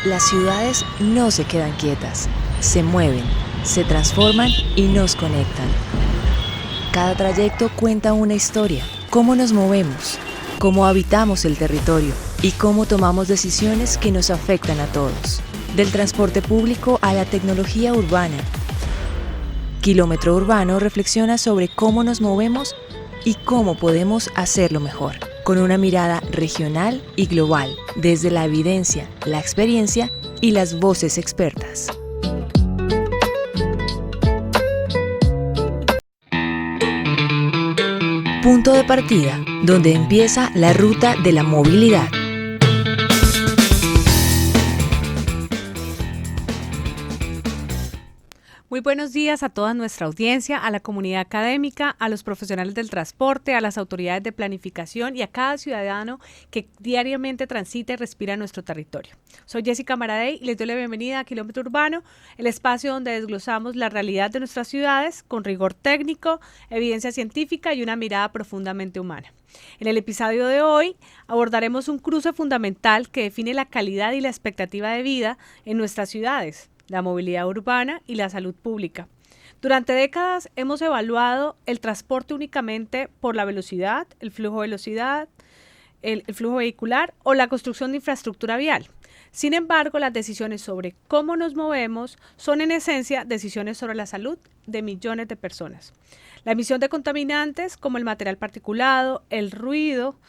Las ciudades no se quedan quietas, se mueven, se transforman y nos conectan. Cada trayecto cuenta una historia, cómo nos movemos, cómo habitamos el territorio y cómo tomamos decisiones que nos afectan a todos. Del transporte público a la tecnología urbana. Kilómetro Urbano reflexiona sobre cómo nos movemos y cómo podemos hacerlo mejor, con una mirada regional y global, desde la evidencia, la experiencia y las voces expertas. Punto de partida, donde empieza la ruta de la movilidad. Muy buenos días a toda nuestra audiencia, a la comunidad académica, a los profesionales del transporte, a las autoridades de planificación y a cada ciudadano que diariamente transita y respira nuestro territorio. Soy Jessica Maradei y les doy la bienvenida a Kilómetro Urbano, el espacio donde desglosamos la realidad de nuestras ciudades con rigor técnico, evidencia científica y una mirada profundamente humana. En el episodio de hoy abordaremos un cruce fundamental que define la calidad y la expectativa de vida en nuestras ciudades: la movilidad urbana y la salud pública. Durante décadas hemos evaluado el transporte únicamente por la velocidad, el flujo vehicular o la construcción de infraestructura vial. Sin embargo, las decisiones sobre cómo nos movemos son en esencia decisiones sobre la salud de millones de personas. La emisión de contaminantes como el material particulado, el ruido,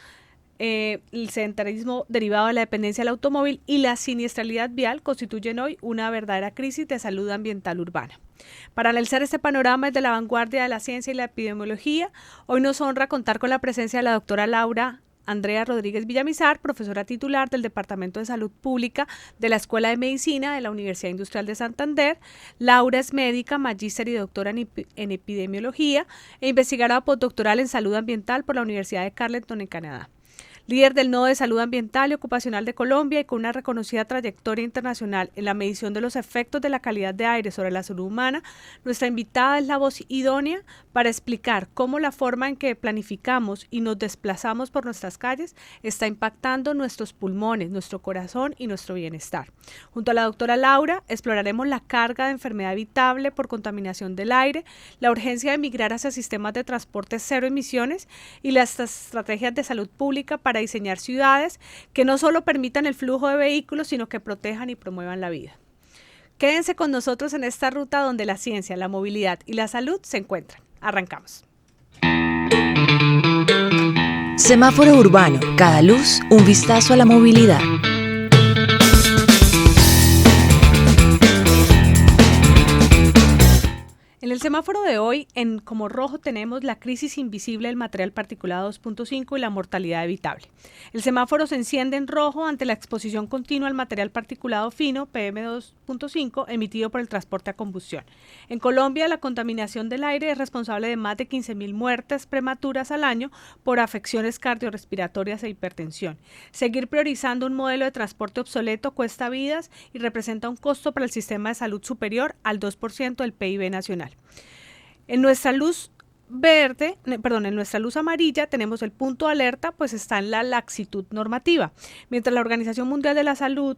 el sedentarismo derivado de la dependencia del automóvil y la siniestralidad vial constituyen hoy una verdadera crisis de salud ambiental urbana. Para analizar este panorama desde la vanguardia de la ciencia y la epidemiología, hoy nos honra contar con la presencia de la doctora Laura Andrea Rodríguez Villamizar, profesora titular del Departamento de Salud Pública de la Escuela de Medicina de la Universidad Industrial de Santander. Laura es médica, magíster y doctora en epidemiología e investigadora postdoctoral en salud ambiental por la Universidad de Carleton en Canadá. Líder del Nodo de Salud Ambiental y Ocupacional de Colombia y con una reconocida trayectoria internacional en la medición de los efectos de la calidad de aire sobre la salud humana, nuestra invitada es la voz idónea para explicar cómo la forma en que planificamos y nos desplazamos por nuestras calles está impactando nuestros pulmones, nuestro corazón y nuestro bienestar. Junto a la doctora Laura, exploraremos la carga de enfermedad evitable por contaminación del aire, la urgencia de migrar hacia sistemas de transporte cero emisiones y las estrategias de salud pública para diseñar ciudades que no solo permitan el flujo de vehículos, sino que protejan y promuevan la vida. Quédense con nosotros en esta ruta donde la ciencia, la movilidad y la salud se encuentran. Arrancamos. Semáforo urbano, cada luz, un vistazo a la movilidad. En el semáforo de hoy, como rojo tenemos la crisis invisible del material particulado 2.5 y la mortalidad evitable. El semáforo se enciende en rojo ante la exposición continua al material particulado fino PM2.5 emitido por el transporte a combustión. En Colombia, la contaminación del aire es responsable de más de 15.000 muertes prematuras al año por afecciones cardiorrespiratorias e hipertensión. Seguir priorizando un modelo de transporte obsoleto cuesta vidas y representa un costo para el sistema de salud superior al 2% del PIB nacional. En nuestra luz amarilla tenemos el punto de alerta, pues está en la laxitud normativa. Mientras la Organización Mundial de la Salud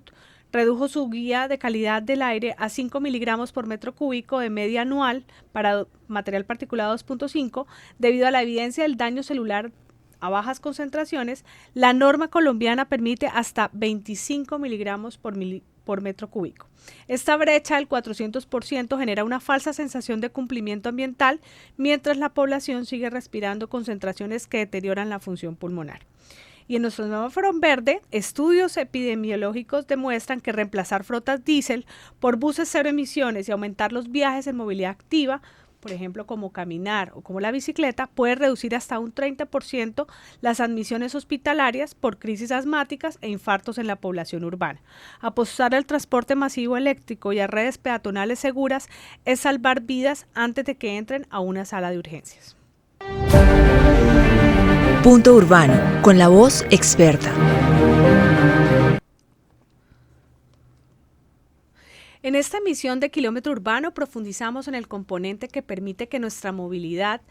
redujo su guía de calidad del aire a 5 miligramos por metro cúbico de media anual para material particulado 2.5, debido a la evidencia del daño celular a bajas concentraciones, la norma colombiana permite hasta 25 miligramos por metro cúbico. Esta brecha del 400% genera una falsa sensación de cumplimiento ambiental, mientras la población sigue respirando concentraciones que deterioran la función pulmonar. Y en nuestro semáforo verde, estudios epidemiológicos demuestran que reemplazar flotas diésel por buses cero emisiones y aumentar los viajes en movilidad activa, por ejemplo, como caminar o como la bicicleta, puede reducir hasta un 30% las admisiones hospitalarias por crisis asmáticas e infartos en la población urbana. Apostar al transporte masivo eléctrico y a redes peatonales seguras es salvar vidas antes de que entren a una sala de urgencias. Punto Urbano, con la voz experta. En esta emisión de Kilómetro Urbano profundizamos en el componente que permite que nuestra movilidad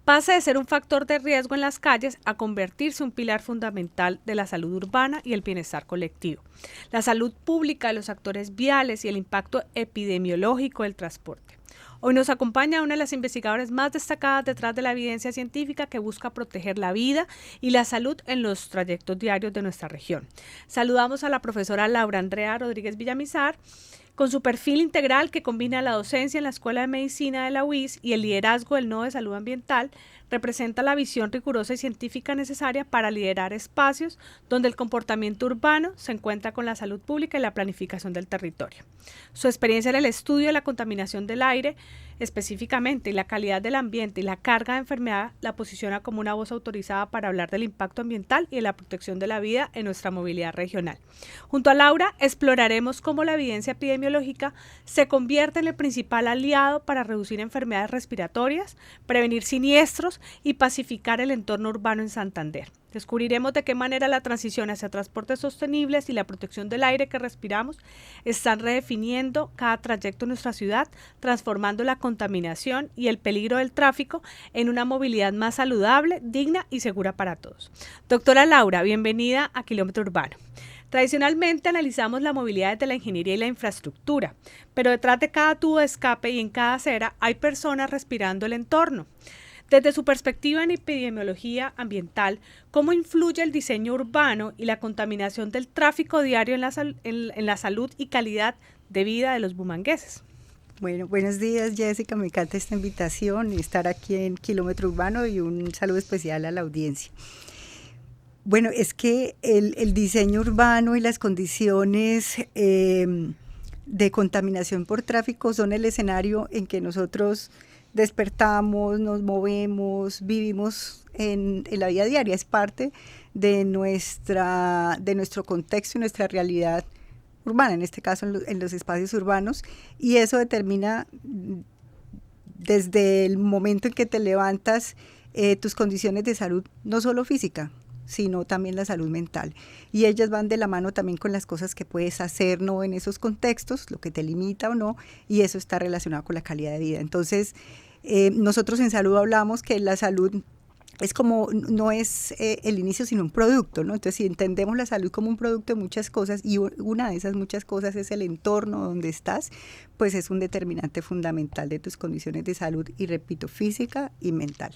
pase de ser un factor de riesgo en las calles a convertirse en un pilar fundamental de la salud urbana y el bienestar colectivo, la salud pública de los actores viales y el impacto epidemiológico del transporte. Hoy nos acompaña una de las investigadoras más destacadas detrás de la evidencia científica que busca proteger la vida y la salud en los trayectos diarios de nuestra región. Saludamos a la profesora Laura Andrea Rodríguez Villamizar, con su perfil integral que combina la docencia en la Escuela de Medicina de la UIS y el liderazgo del Nodo de Salud Ambiental. Representa la visión rigurosa y científica necesaria para liderar espacios donde el comportamiento urbano se encuentra con la salud pública y la planificación del territorio. Su experiencia en el estudio de la contaminación del aire, específicamente, y la calidad del ambiente y la carga de enfermedad la posiciona como una voz autorizada para hablar del impacto ambiental y de la protección de la vida en nuestra movilidad regional. Junto a Laura exploraremos cómo la evidencia epidemiológica se convierte en el principal aliado para reducir enfermedades respiratorias, prevenir siniestros y pacificar el entorno urbano en Santander. Descubriremos de qué manera la transición hacia transportes sostenibles y la protección del aire que respiramos están redefiniendo cada trayecto en nuestra ciudad, transformando la contaminación y el peligro del tráfico en una movilidad más saludable, digna y segura para todos. Doctora Laura, bienvenida a Kilómetro Urbano. Tradicionalmente analizamos la movilidad desde la ingeniería y la infraestructura, pero detrás de cada tubo de escape y en cada acera hay personas respirando el entorno. Desde su perspectiva en epidemiología ambiental, ¿cómo influye el diseño urbano y la contaminación del tráfico diario en la salud y calidad de vida de los bumangueses? Bueno, buenos días, Jessica, me encanta esta invitación y estar aquí en Kilómetro Urbano, y un saludo especial a la audiencia. Bueno, es que el diseño urbano y las condiciones de contaminación por tráfico son el escenario en que nosotros despertamos, nos movemos, vivimos en la vida diaria. Es parte de nuestro contexto y nuestra realidad urbana, en este caso en los espacios urbanos, y eso determina desde el momento en que te levantas tus condiciones de salud, no solo física, sino también la salud mental. Y ellas van de la mano también con las cosas que puedes hacer, ¿no?, en esos contextos, lo que te limita o no, y eso está relacionado con la calidad de vida. Entonces, nosotros en salud hablamos que la salud es como, no es el inicio, sino un producto, ¿no? Entonces, si entendemos la salud como un producto de muchas cosas, y una de esas muchas cosas es el entorno donde estás, pues es un determinante fundamental de tus condiciones de salud, y repito, física y mental.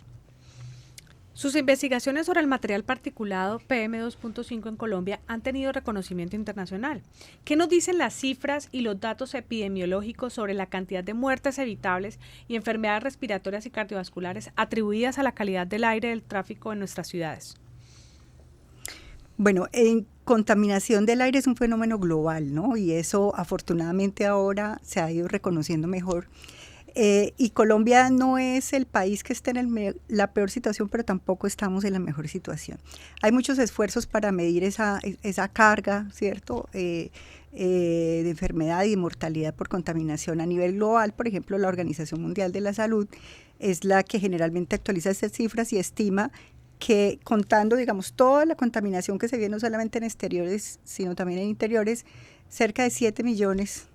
Sus investigaciones sobre el material particulado PM2.5 en Colombia han tenido reconocimiento internacional. ¿Qué nos dicen las cifras y los datos epidemiológicos sobre la cantidad de muertes evitables y enfermedades respiratorias y cardiovasculares atribuidas a la calidad del aire del tráfico en nuestras ciudades? Bueno, en contaminación del aire es un fenómeno global, ¿no? Y eso afortunadamente ahora se ha ido reconociendo mejor. Y Colombia no es el país que esté en la peor situación, pero tampoco estamos en la mejor situación. Hay muchos esfuerzos para medir esa carga, ¿cierto?, de enfermedad y de mortalidad por contaminación a nivel global. Por ejemplo, la Organización Mundial de la Salud es la que generalmente actualiza estas cifras y estima que, contando, digamos, toda la contaminación que se ve no solamente en exteriores, sino también en interiores, cerca de 7 millones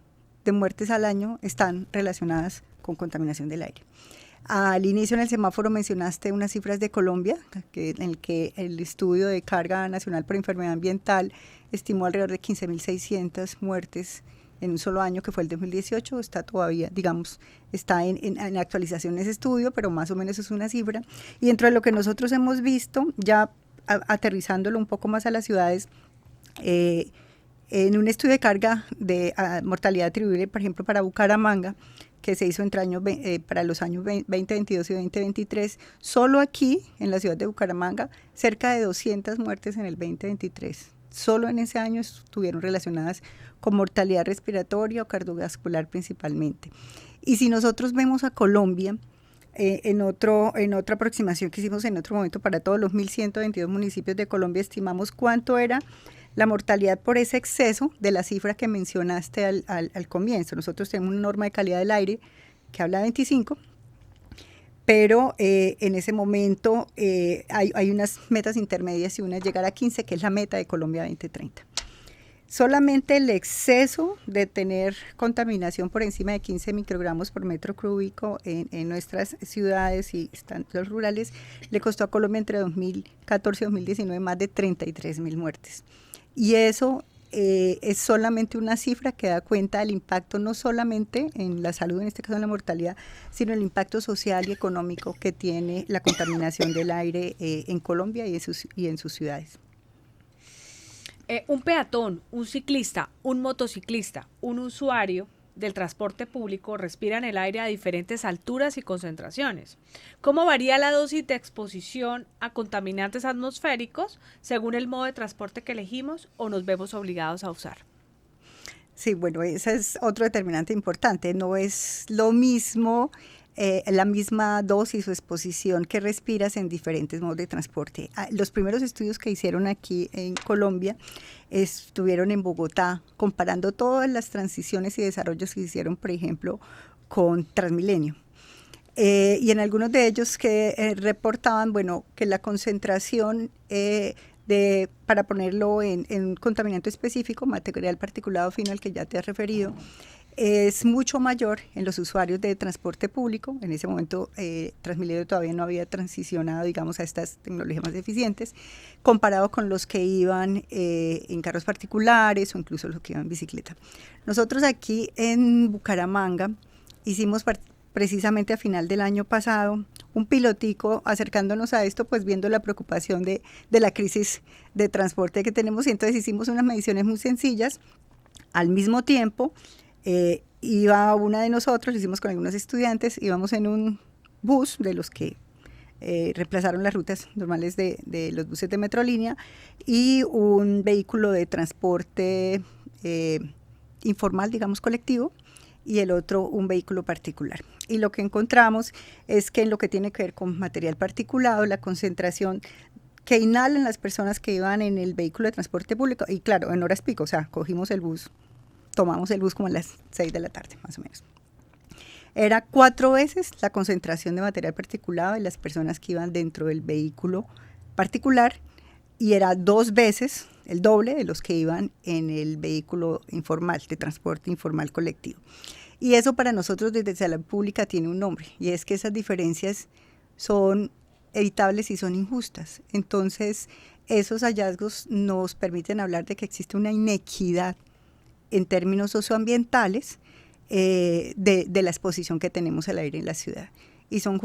de muertes al año están relacionadas con contaminación del aire. Al inicio en el semáforo mencionaste unas cifras de Colombia, en el que el estudio de carga nacional por enfermedad ambiental estimó alrededor de 15.600 muertes en un solo año, que fue el 2018. Está todavía, digamos, está en actualización ese estudio, pero más o menos es una cifra. Y dentro de lo que nosotros hemos visto, ya aterrizándolo un poco más a las ciudades, en un estudio de carga de mortalidad atribuible, por ejemplo, para Bucaramanga, que se hizo para los años 2022 y 2023, solo aquí, en la ciudad de Bucaramanga, cerca de 200 muertes en el 2023. Solo en ese año estuvieron relacionadas con mortalidad respiratoria o cardiovascular principalmente. Y si nosotros vemos a Colombia, en otra aproximación que hicimos en otro momento para todos los 1.122 municipios de Colombia, estimamos cuánto era la mortalidad por ese exceso de la cifra que mencionaste al comienzo. Nosotros tenemos una norma de calidad del aire que habla de 25, pero en ese momento hay unas metas intermedias, y una es llegar a 15, que es la meta de Colombia 2030. Solamente el exceso de tener contaminación por encima de 15 microgramos por metro cúbico en nuestras ciudades y estados rurales le costó a Colombia entre 2014 y 2019 más de 33.000 muertes. Y eso es solamente una cifra que da cuenta del impacto no solamente en la salud, en este caso en la mortalidad, sino el impacto social y económico que tiene la contaminación del aire en Colombia y en sus ciudades. Un peatón, un ciclista, un motociclista, un usuario del transporte público respiran el aire a diferentes alturas y concentraciones. ¿Cómo varía la dosis de exposición a contaminantes atmosféricos según el modo de transporte que elegimos o nos vemos obligados a usar? Sí, bueno, ese es otro determinante importante. No es lo mismo la misma dosis o exposición que respiras en diferentes modos de transporte. Los primeros estudios que hicieron aquí en Colombia estuvieron en Bogotá, comparando todas las transiciones y desarrollos que hicieron, por ejemplo, con Transmilenio. Y en algunos de ellos que reportaban, bueno, que la concentración para ponerlo en un contaminante específico, material particulado fino al que ya te has referido, es mucho mayor en los usuarios de transporte público. En ese momento Transmilenio todavía no había transicionado, digamos, a estas tecnologías más eficientes, comparado con los que iban en carros particulares o incluso los que iban en bicicleta. Nosotros aquí en Bucaramanga hicimos precisamente a final del año pasado un pilotico acercándonos a esto, pues viendo la preocupación de la crisis de transporte que tenemos, y entonces hicimos unas mediciones muy sencillas. Al mismo tiempo iba una de nosotros, lo hicimos con algunos estudiantes, íbamos en un bus de los que reemplazaron las rutas normales de los buses de Metrolínea, y un vehículo de transporte informal, digamos colectivo, y el otro un vehículo particular. Y lo que encontramos es que en lo que tiene que ver con material particulado, la concentración que inhalan las personas que iban en el vehículo de transporte público, y claro, en horas pico, o sea, tomamos el bus como a las 6 de la tarde, más o menos. Era 4 veces la concentración de material particulado de las personas que iban dentro del vehículo particular, y era 2 veces el doble de los que iban en el vehículo informal, de transporte informal colectivo. Y eso para nosotros desde Salud Pública tiene un nombre, y es que esas diferencias son evitables y son injustas. Entonces, esos hallazgos nos permiten hablar de que existe una inequidad en términos socioambientales de la exposición que tenemos al aire en la ciudad. Y son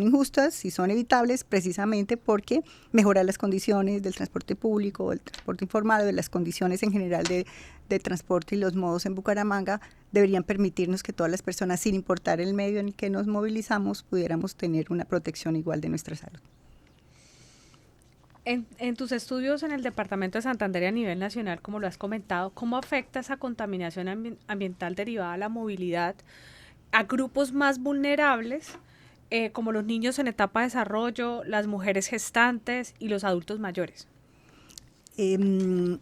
injustas y son evitables precisamente porque mejorar las condiciones del transporte público, del transporte informal, de las condiciones en general de transporte y los modos en Bucaramanga deberían permitirnos que todas las personas, sin importar el medio en el que nos movilizamos, pudiéramos tener una protección igual de nuestra salud. En tus estudios en el Departamento de Santander y a nivel nacional, como lo has comentado, ¿cómo afecta esa contaminación ambiental derivada de la movilidad a grupos más vulnerables, como los niños en etapa de desarrollo, las mujeres gestantes y los adultos mayores? En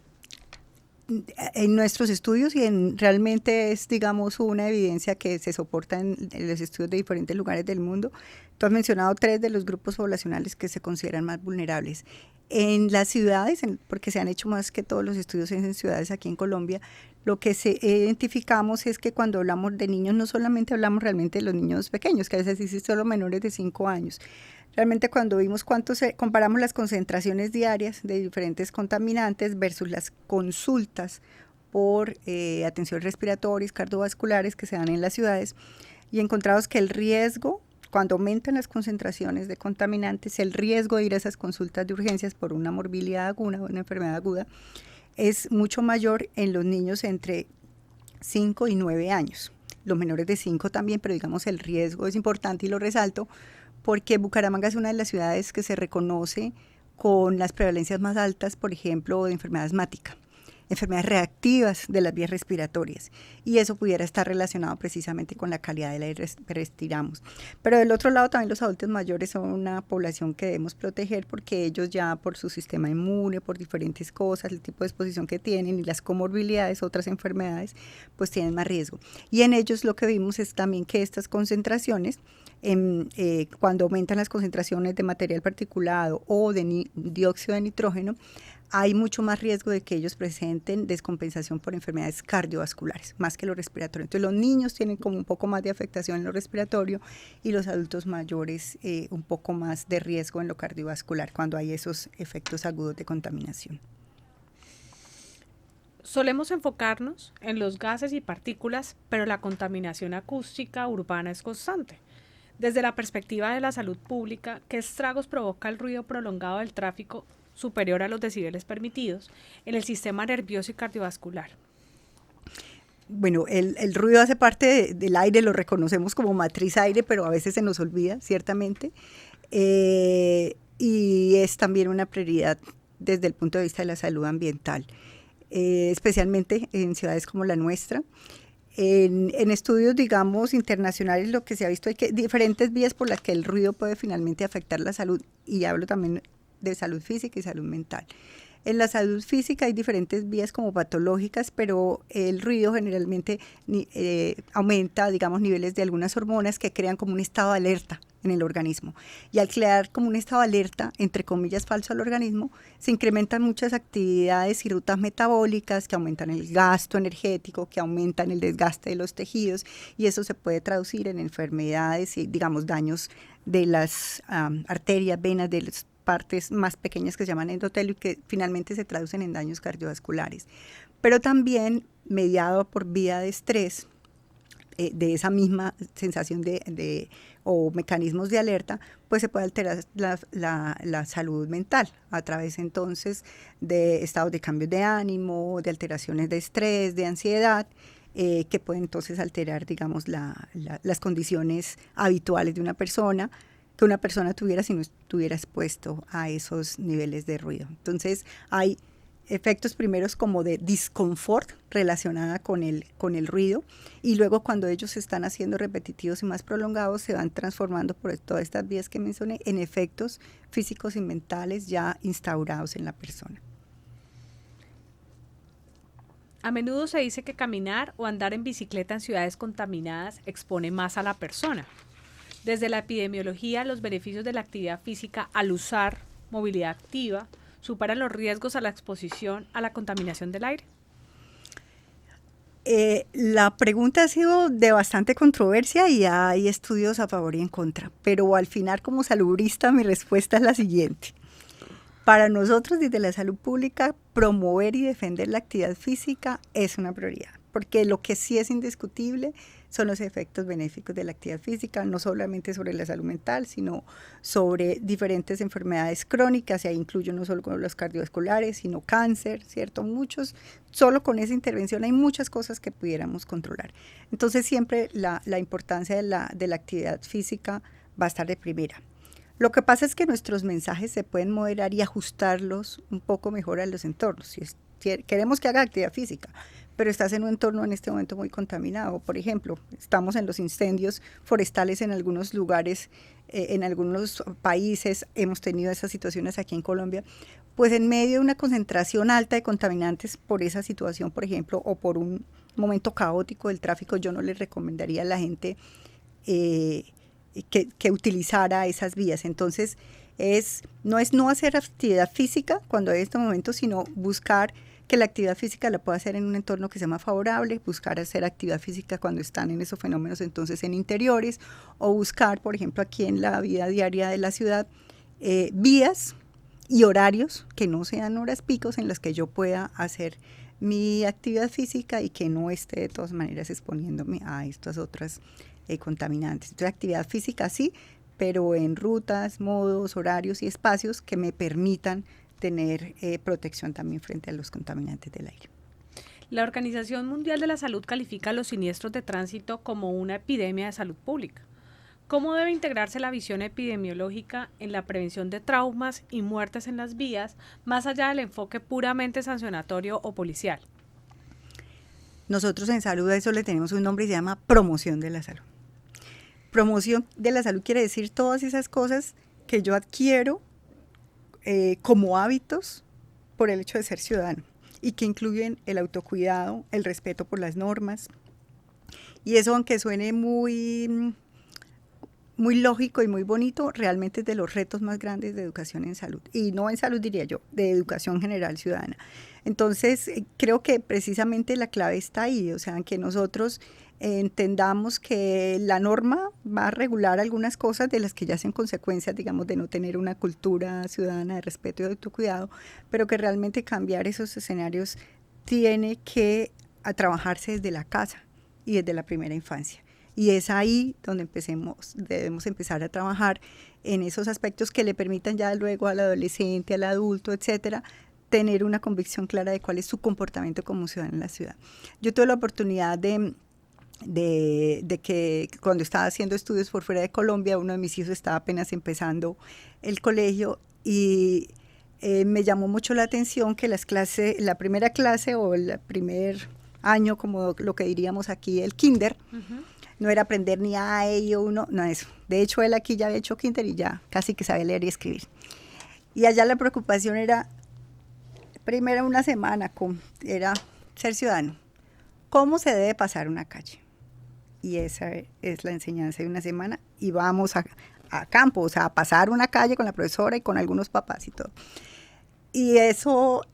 nuestros estudios, y realmente es, digamos, una evidencia que se soporta en los estudios de diferentes lugares del mundo. Tú has mencionado 3 de los grupos poblacionales que se consideran más vulnerables. En las ciudades, porque se han hecho más que todos los estudios en ciudades aquí en Colombia, lo que identificamos es que cuando hablamos de niños, no solamente hablamos realmente de los niños pequeños, que a veces sí solo menores de 5 años. Realmente cuando vimos comparamos las concentraciones diarias de diferentes contaminantes versus las consultas por atención respiratorias, cardiovasculares que se dan en las ciudades, y encontramos que el riesgo, cuando aumentan las concentraciones de contaminantes, el riesgo de ir a esas consultas de urgencias por una morbilidad aguda, una enfermedad aguda, es mucho mayor en los niños entre 5 y 9 años. Los menores de 5 también, pero digamos el riesgo es importante y lo resalto porque Bucaramanga es una de las ciudades que se reconoce con las prevalencias más altas, por ejemplo, de enfermedad asmática, enfermedades reactivas de las vías respiratorias, y eso pudiera estar relacionado precisamente con la calidad del aire que respiramos. Pero del otro lado también los adultos mayores son una población que debemos proteger porque ellos ya por su sistema inmune, por diferentes cosas, el tipo de exposición que tienen y las comorbilidades, otras enfermedades, pues tienen más riesgo. Y en ellos lo que vimos es también que estas concentraciones cuando aumentan las concentraciones de material particulado o de dióxido de nitrógeno, hay mucho más riesgo de que ellos presenten descompensación por enfermedades cardiovasculares, más que lo respiratorio. Entonces los niños tienen como un poco más de afectación en lo respiratorio y los adultos mayores un poco más de riesgo en lo cardiovascular cuando hay esos efectos agudos de contaminación. Solemos enfocarnos en los gases y partículas, pero la contaminación acústica urbana es constante. Desde la perspectiva de la salud pública, ¿qué estragos provoca el ruido prolongado del tráfico superior a los decibeles permitidos en el sistema nervioso y cardiovascular? Bueno, el ruido hace parte del aire, lo reconocemos como matriz aire, pero a veces se nos olvida, ciertamente, y es también una prioridad desde el punto de vista de la salud ambiental, especialmente en ciudades como la nuestra. En estudios, digamos, internacionales, lo que se ha visto es que diferentes vías por las que el ruido puede finalmente afectar la salud, y hablo también de salud física y salud mental. En la salud física hay diferentes vías como patológicas, pero el ruido generalmente aumenta, digamos, niveles de algunas hormonas que crean como un estado de alerta en el organismo. Y al crear como un estado de alerta, entre comillas, falso al organismo, se incrementan muchas actividades y rutas metabólicas que aumentan el gasto energético, que aumentan el desgaste de los tejidos, y eso se puede traducir en enfermedades y, digamos, daños de las arterias, venas, de las partes más pequeñas que se llaman endotelio y que finalmente se traducen en daños cardiovasculares. Pero también mediado por vía de estrés, de esa misma sensación o mecanismos de alerta, pues se puede alterar la salud mental a través entonces de estados de cambios de ánimo, de alteraciones de estrés, de ansiedad, que pueden entonces alterar, digamos, las condiciones habituales de una persona, que una persona tuviera si no estuviera expuesto a esos niveles de ruido. Entonces hay efectos primeros como de disconfort relacionada con el ruido, y luego cuando ellos se están haciendo repetitivos y más prolongados se van transformando por todas estas vías que mencioné en efectos físicos y mentales ya instaurados en la persona. A menudo se dice que caminar o andar en bicicleta en ciudades contaminadas expone más a la persona. Desde la epidemiología, los beneficios de la actividad física al usar movilidad activa superan los riesgos a la exposición a la contaminación del aire. La pregunta ha sido de bastante controversia y hay estudios a favor y en contra, pero al final, como salubrista, mi respuesta es la siguiente. Para nosotros, desde la salud pública, promover y defender la actividad física es una prioridad, porque lo que sí es indiscutible son los efectos benéficos de la actividad física, no solamente sobre la salud mental, sino sobre diferentes enfermedades crónicas, y ahí incluyo no solo los cardiovasculares, sino cáncer, ¿cierto? Solo con esa intervención hay muchas cosas que pudiéramos controlar. Entonces siempre la importancia de la actividad física va a estar de primera. Lo que pasa es que nuestros mensajes se pueden moderar y ajustarlos un poco mejor a los entornos. Si queremos que haga actividad física, pero estás en un entorno en este momento muy contaminado. Por ejemplo, estamos en los incendios forestales en algunos lugares, en algunos países, hemos tenido esas situaciones aquí en Colombia, pues en medio de una concentración alta de contaminantes por esa situación, por ejemplo, o por un momento caótico del tráfico, yo no le recomendaría a la gente que utilizara esas vías. Entonces, no es no hacer actividad física cuando hay este momento, sino buscar que la actividad física la pueda hacer en un entorno que sea más favorable, buscar hacer actividad física cuando están en esos fenómenos entonces en interiores, o buscar, por ejemplo, aquí en la vida diaria de la ciudad, vías y horarios que no sean horas picos en las que yo pueda hacer mi actividad física y que no esté de todas maneras exponiéndome a estas otras contaminantes. Entonces, actividad física sí, pero en rutas, modos, horarios y espacios que me permitan tener protección también frente a los contaminantes del aire. La Organización Mundial de la Salud califica los siniestros de tránsito como una epidemia de salud pública. ¿Cómo debe integrarse la visión epidemiológica en la prevención de traumas y muertes en las vías, más allá del enfoque puramente sancionatorio o policial? Nosotros en salud a eso le tenemos un nombre y se llama promoción de la salud. Promoción de la salud quiere decir todas esas cosas que yo adquiero como hábitos por el hecho de ser ciudadano, y que incluyen el autocuidado, el respeto por las normas. Y eso, aunque suene muy muy lógico y muy bonito, realmente es de los retos más grandes de educación en salud, y no en salud diría yo, de educación general ciudadana. Entonces, creo que precisamente la clave está ahí, o sea, que nosotros entendamos que la norma va a regular algunas cosas de las que ya son consecuencias, digamos, de no tener una cultura ciudadana de respeto y de autocuidado, pero que realmente cambiar esos escenarios tiene que trabajarse desde la casa y desde la primera infancia. Y es ahí donde debemos empezar a trabajar en esos aspectos que le permitan ya luego al adolescente, al adulto, etcétera, tener una convicción clara de cuál es su comportamiento como ciudadano en la ciudad. Yo tuve la oportunidad de que cuando estaba haciendo estudios por fuera de Colombia, uno de mis hijos estaba apenas empezando el colegio y me llamó mucho la atención que la primera clase o el primer año, como lo que diríamos aquí, el kinder, no era aprender ni A, E, I, O, no eso. De hecho, él aquí ya había hecho kinder y ya casi que sabía leer y escribir. Y allá la preocupación era, primero una semana, era ser ciudadano. ¿Cómo se debe pasar una calle? Y esa es la enseñanza de una semana. Y vamos a campo, o sea, a pasar una calle con la profesora y con algunos papás y todo. Y eso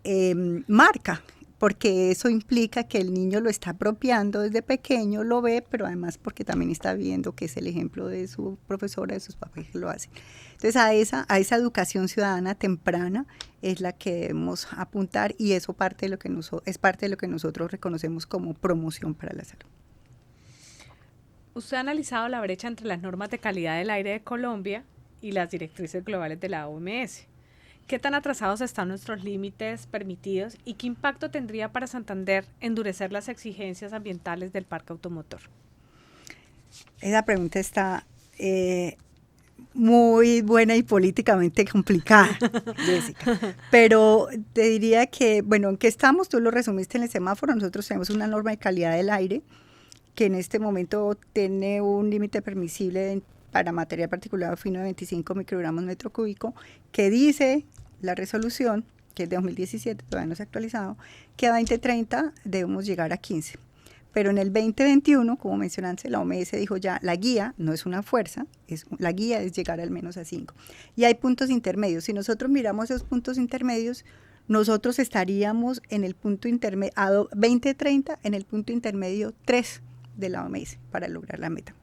marca, porque eso implica que el niño lo está apropiando desde pequeño, lo ve, pero además porque también está viendo que es el ejemplo de su profesora, de sus papás que lo hacen. Entonces a esa educación ciudadana temprana es la que debemos apuntar, y eso es parte de lo que nosotros reconocemos como promoción para la salud. Usted ha analizado la brecha entre las normas de calidad del aire de Colombia y las directrices globales de la OMS. ¿Qué tan atrasados están nuestros límites permitidos y qué impacto tendría para Santander endurecer las exigencias ambientales del parque automotor? Esa pregunta está muy buena y políticamente complicada, Jessica. Pero te diría que, bueno, ¿en qué estamos? Tú lo resumiste en el semáforo. Nosotros tenemos una norma de calidad del aire que en este momento tiene un límite permisible para material particulado fino de 25 microgramos metro cúbico, que dice la resolución, que es de 2017, todavía no se ha actualizado, que a 2030 debemos llegar a 15. Pero en el 2021, como mencionaste, la OMS dijo ya, la guía no es una fuerza, la guía es llegar al menos a 5. Y hay puntos intermedios. Si nosotros miramos esos puntos intermedios, nosotros estaríamos en el punto intermedio, a 2030, en el punto intermedio 3 de la OMS para lograr la meta.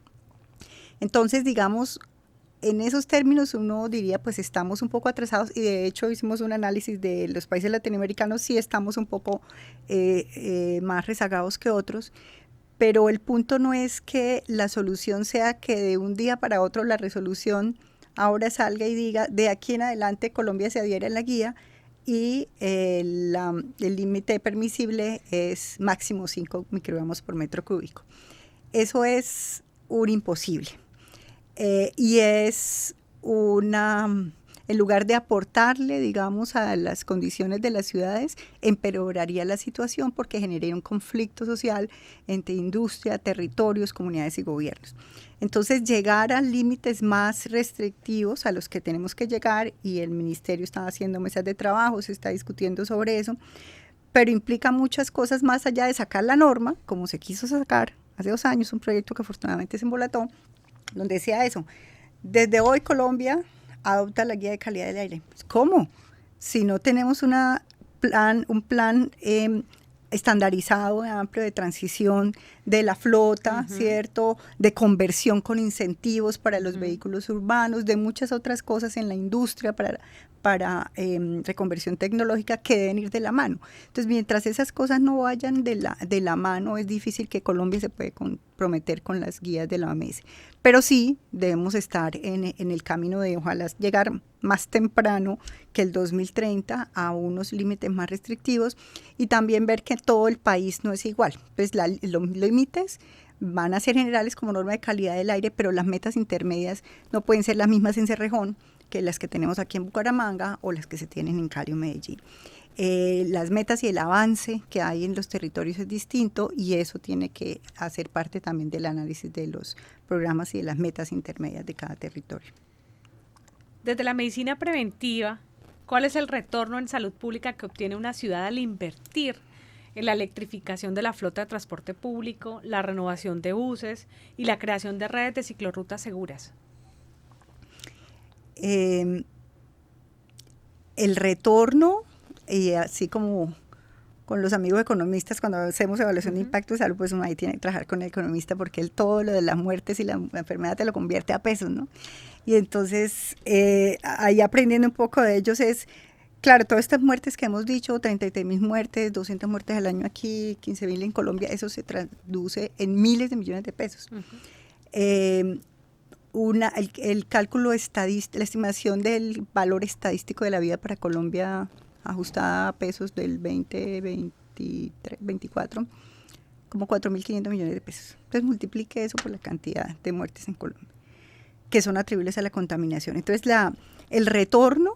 Entonces, digamos, en esos términos uno diría, pues estamos un poco atrasados, y de hecho hicimos un análisis de los países latinoamericanos, sí estamos un poco más rezagados que otros, pero el punto no es que la solución sea que de un día para otro la resolución ahora salga y diga, de aquí en adelante Colombia se adhiere a la guía y el límite permisible es máximo 5 microgramos por metro cúbico. Eso es un imposible. Y es en lugar de aportarle, digamos, a las condiciones de las ciudades, empeoraría la situación porque generaría un conflicto social entre industria, territorios, comunidades y gobiernos. Entonces, llegar a límites más restrictivos a los que tenemos que llegar, y el ministerio está haciendo mesas de trabajo, se está discutiendo sobre eso, pero implica muchas cosas más allá de sacar la norma, como se quiso sacar hace 2 años, un proyecto que afortunadamente se embolató, donde decía eso, desde hoy Colombia adopta la guía de calidad del aire. ¿Cómo? Si no tenemos un plan estandarizado, amplio de transición de la flota, ¿cierto? De conversión con incentivos para los vehículos urbanos, de muchas otras cosas en la industria para reconversión tecnológica que deben ir de la mano. Entonces, mientras esas cosas no vayan de la mano, es difícil que Colombia se pueda comprometer con las guías de la OMS. Pero sí debemos estar en el camino de ojalá llegar más temprano que el 2030 a unos límites más restrictivos, y también ver que todo el país no es igual. Pues los límites van a ser generales como norma de calidad del aire, pero las metas intermedias no pueden ser las mismas en Cerrejón que las que tenemos aquí en Bucaramanga o las que se tienen en Cali o Medellín. Las metas y el avance que hay en los territorios es distinto, y eso tiene que hacer parte también del análisis de los programas y de las metas intermedias de cada territorio. Desde la medicina preventiva, ¿cuál es el retorno en salud pública que obtiene una ciudad al invertir en la electrificación de la flota de transporte público, la renovación de buses y la creación de redes de ciclorrutas seguras? el retorno, y así como con los amigos economistas, cuando hacemos evaluación de impacto de salud, pues uno ahí tiene que trabajar con el economista porque él todo lo de las muertes y la enfermedad te lo convierte a pesos, ¿no? Y entonces, ahí aprendiendo un poco de ellos es, claro, todas estas muertes que hemos dicho, 33.000 muertes, 200 muertes al año aquí, 15.000 en Colombia, eso se traduce en miles de millones de pesos. El cálculo estadístico, la estimación del valor estadístico de la vida para Colombia ajustada a pesos del 2024, como 4.500 millones de pesos. Entonces multiplique eso por la cantidad de muertes en Colombia, que son atribuibles a la contaminación. Entonces el retorno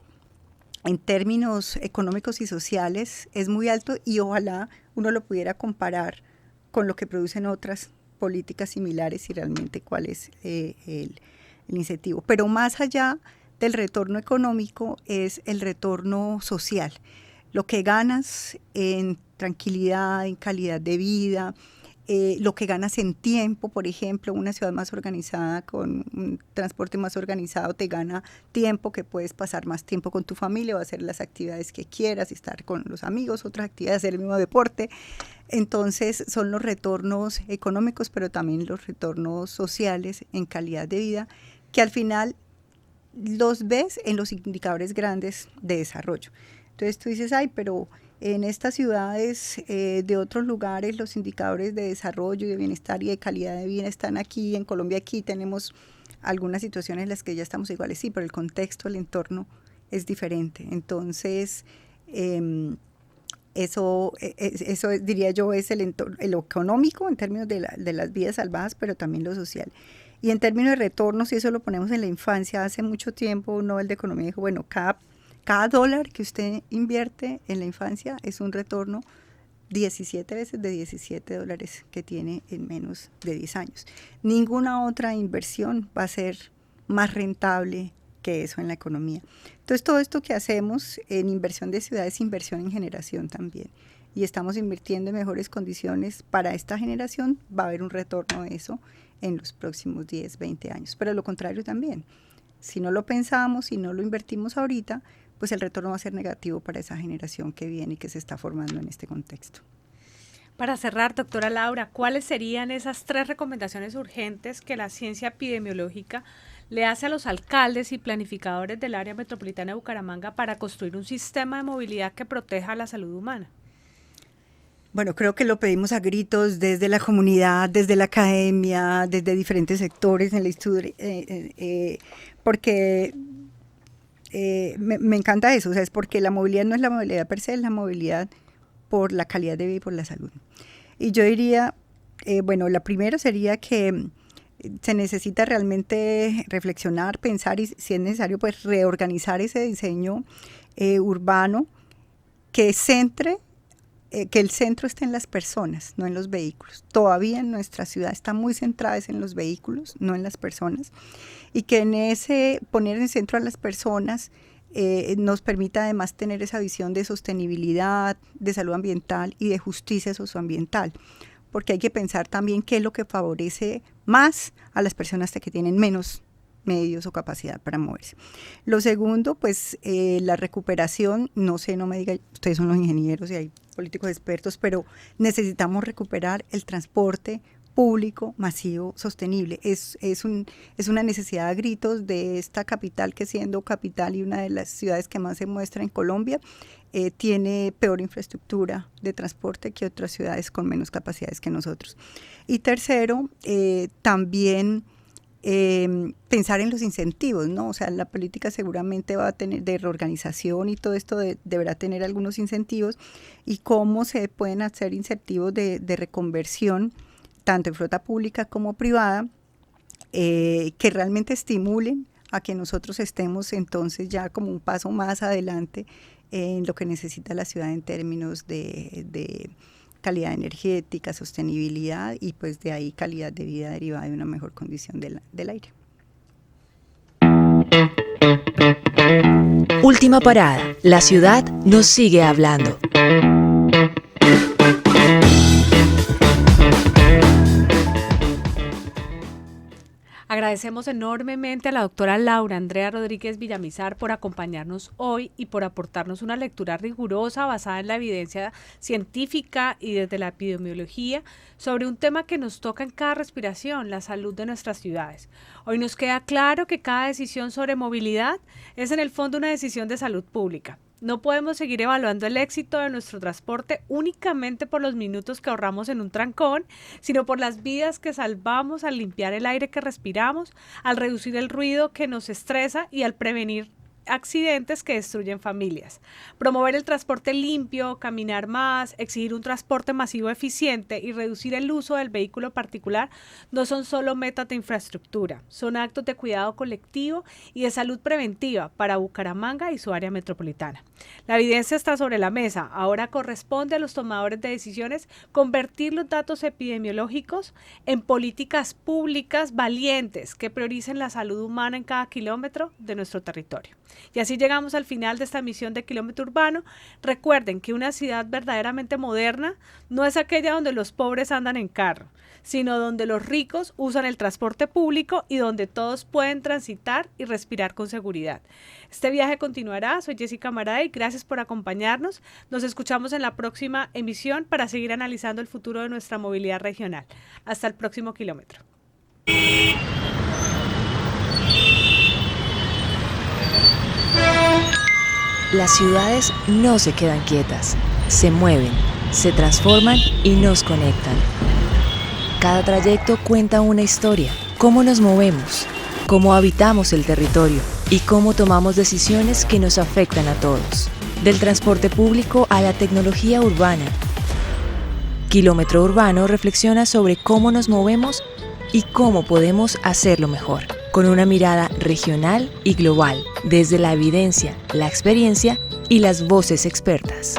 en términos económicos y sociales es muy alto y ojalá uno lo pudiera comparar con lo que producen otras políticas similares y realmente cuál es el incentivo. Pero más allá del retorno económico es el retorno social. Lo que ganas en tranquilidad, en calidad de vida, lo que ganas en tiempo, por ejemplo, una ciudad más organizada con un transporte más organizado te gana tiempo, que puedes pasar más tiempo con tu familia o hacer las actividades que quieras, estar con los amigos, otras actividades, hacer el mismo deporte. Entonces son los retornos económicos, pero también los retornos sociales en calidad de vida, que al final los ves en los indicadores grandes de desarrollo. Entonces tú dices, ay, pero en estas ciudades de otros lugares los indicadores de desarrollo y de bienestar y de calidad de vida están aquí, en Colombia aquí tenemos algunas situaciones en las que ya estamos iguales, sí, pero el contexto, el entorno es diferente. Entonces, eso diría yo es el entorno, lo económico en términos de las vidas salvadas, pero también lo social. Y en términos de retorno, si eso lo ponemos en la infancia, hace mucho tiempo un Nobel de Economía dijo, bueno, cada dólar que usted invierte en la infancia es un retorno 17 veces de 17 dólares que tiene en menos de 10 años. Ninguna otra inversión va a ser más rentable que eso en la economía. Entonces, todo esto que hacemos en inversión de ciudad es inversión en generación también. Y estamos invirtiendo en mejores condiciones para esta generación, va a haber un retorno de eso en los próximos 10, 20 años. Pero lo contrario también. Si no lo pensamos, si no lo invertimos ahorita, pues el retorno va a ser negativo para esa generación que viene y que se está formando en este contexto. Para cerrar, doctora Laura, ¿cuáles serían esas 3 recomendaciones urgentes que la ciencia epidemiológica le hace a los alcaldes y planificadores del área metropolitana de Bucaramanga para construir un sistema de movilidad que proteja la salud humana? Bueno, creo que lo pedimos a gritos desde la comunidad, desde la academia, desde diferentes sectores en la historia, porque me encanta eso, o sea, es porque la movilidad no es la movilidad per se, es la movilidad por la calidad de vida y por la salud. Y yo diría, bueno, la primera sería que se necesita realmente reflexionar, pensar y si es necesario, pues reorganizar ese diseño urbano que el centro esté en las personas, no en los vehículos. Todavía en nuestra ciudad está muy centrada en los vehículos, no en las personas, y que en ese poner en el centro a las personas nos permita además tener esa visión de sostenibilidad, de salud ambiental y de justicia socioambiental, porque hay que pensar también qué es lo que favorece más a las personas que tienen menos medios o capacidad para moverse. Lo segundo, pues la recuperación, no sé, no me diga, ustedes son los ingenieros y hay políticos expertos, pero necesitamos recuperar el transporte público, masivo, sostenible. Es una necesidad a gritos de esta capital que siendo capital y una de las ciudades que más se muestra en Colombia, tiene peor infraestructura de transporte que otras ciudades con menos capacidades que nosotros. Y tercero, también pensar en los incentivos, ¿no? O sea, la política seguramente va a tener de reorganización y todo esto deberá tener algunos incentivos y cómo se pueden hacer incentivos de reconversión tanto en flota pública como privada, que realmente estimulen a que nosotros estemos entonces ya como un paso más adelante en lo que necesita la ciudad en términos de calidad energética, sostenibilidad y pues de ahí calidad de vida derivada de una mejor condición del aire. Última parada. La ciudad nos sigue hablando. Agradecemos enormemente a la doctora Laura Andrea Rodríguez Villamizar por acompañarnos hoy y por aportarnos una lectura rigurosa basada en la evidencia científica y desde la epidemiología sobre un tema que nos toca en cada respiración, la salud de nuestras ciudades. Hoy nos queda claro que cada decisión sobre movilidad es en el fondo una decisión de salud pública. No podemos seguir evaluando el éxito de nuestro transporte únicamente por los minutos que ahorramos en un trancón, sino por las vidas que salvamos al limpiar el aire que respiramos, al reducir el ruido que nos estresa y al prevenir accidentes que destruyen familias. Promover el transporte limpio, caminar más, exigir un transporte masivo eficiente y reducir el uso del vehículo particular no son solo metas de infraestructura, son actos de cuidado colectivo y de salud preventiva para Bucaramanga y su área metropolitana. La evidencia está sobre la mesa, ahora corresponde a los tomadores de decisiones convertir los datos epidemiológicos en políticas públicas valientes que prioricen la salud humana en cada kilómetro de nuestro territorio. Y así llegamos al final de esta emisión de Kilómetro Urbano. Recuerden que una ciudad verdaderamente moderna no es aquella donde los pobres andan en carro, sino donde los ricos usan el transporte público y donde todos pueden transitar y respirar con seguridad. Este viaje continuará. Soy Jessica Maray. Gracias por acompañarnos. Nos escuchamos en la próxima emisión para seguir analizando el futuro de nuestra movilidad regional. Hasta el próximo kilómetro. Las ciudades no se quedan quietas, se mueven, se transforman y nos conectan. Cada trayecto cuenta una historia, cómo nos movemos, cómo habitamos el territorio y cómo tomamos decisiones que nos afectan a todos. Del transporte público a la tecnología urbana. Kilómetro Urbano reflexiona sobre cómo nos movemos y cómo podemos hacerlo mejor, con una mirada regional y global, desde la evidencia, la experiencia y las voces expertas.